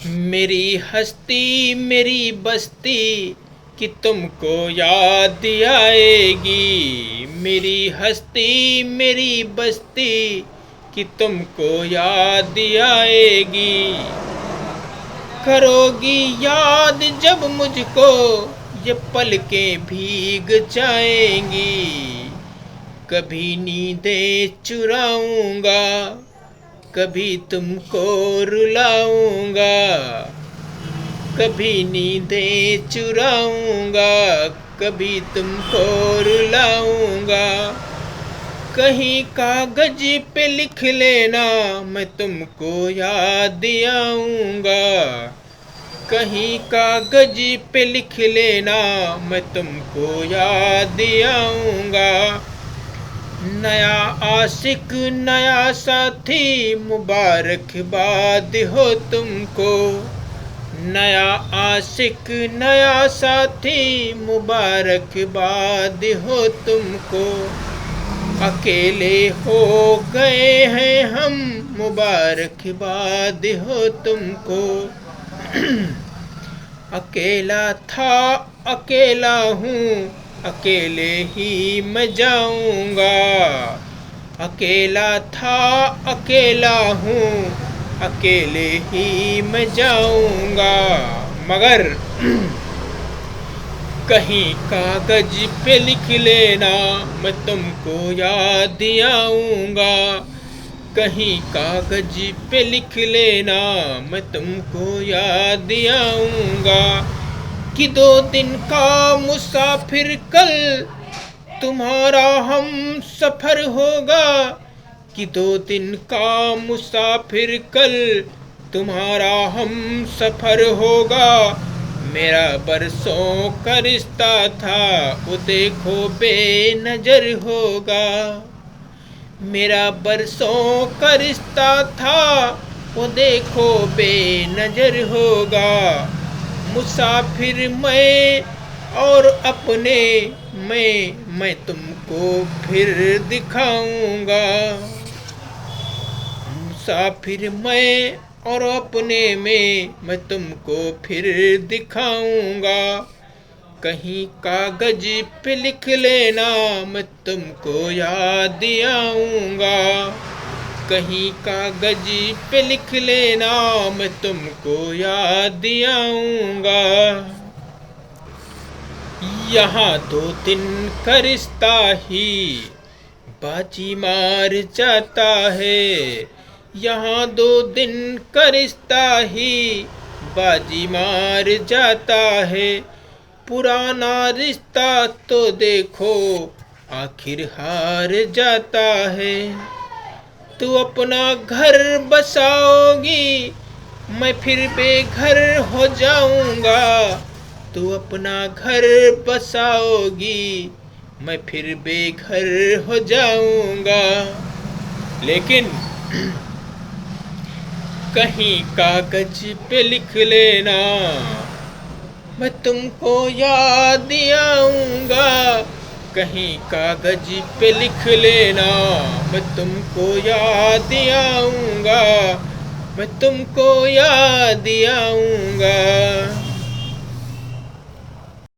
मेरी हस्ती मेरी बस्ती कि तुमको याद आएगी। मेरी हस्ती मेरी बस्ती कि तुमको याद आएगी। करोगी याद जब मुझको ये पलकें भीग जाएंगी। कभी नींदें चुराऊंगा, कभी तुमको रुलाऊंगा। कभी नींदें चुराऊंगा, कभी तुमको रुलाऊंगा। कहीं कागज पे लिख लेना, मैं तुमको याद आऊंगा। कहीं कागज पे लिख लेना, मैं तुमको याद आऊंगा। नया आशिक नया साथी मुबारकबाद हो तुमको। नया आशिक नया साथी मुबारकबाद हो तुमको। अकेले हो गए हैं हम मुबारकबाद हो तुमको। अकेला था अकेला हूँ, अकेले ही मैं जाऊंगा। अकेला था अकेला हूँ, अकेले ही मैं जाऊंगा। मगर कहीं कागज पे लिख लेना, मैं तुमको याद आऊंगा। कहीं कागज पे लिख लेना, मैं तुमको याद आऊंगा। कि 2 दिन का मुसाफिर कल तुम्हारा हम सफर होगा। कि 2 दिन का मुसाफिर कल तुम्हारा हम सफर होगा। मेरा बरसों का रिश्ता था, वो देखो बेनजर होगा। मेरा बरसों का रिश्ता था, वो देखो बेनजर होगा। मुसाफिर मैं और अपने मैं तुमको फिर दिखाऊंगा। मुसाफिर मैं और अपने में मैं तुमको फिर दिखाऊंगा। कहीं कागज पे लिख लेना, मैं तुमको याद आऊंगा। कहीं कागज पे लिख लेना, मैं तुमको याद आऊंगा। यहाँ 2 दिन का रिश्ता ही बाजी मार जाता है। यहाँ 2 दिन का रिश्ता ही बाजी मार जाता है। पुराना रिश्ता तो देखो आखिर हार जाता है। तू अपना घर बसाओगी, मैं फिर बेघर हो जाऊंगा। तू अपना घर बसाओगी, मैं फिर बेघर हो जाऊंगा। लेकिन कहीं कागज पे लिख लेना, मैं तुमको याद आऊंगा। कहीं कागज पे लिख लेना, मैं तुमको याद आऊंगा। मैं तुमको याद आऊंगा।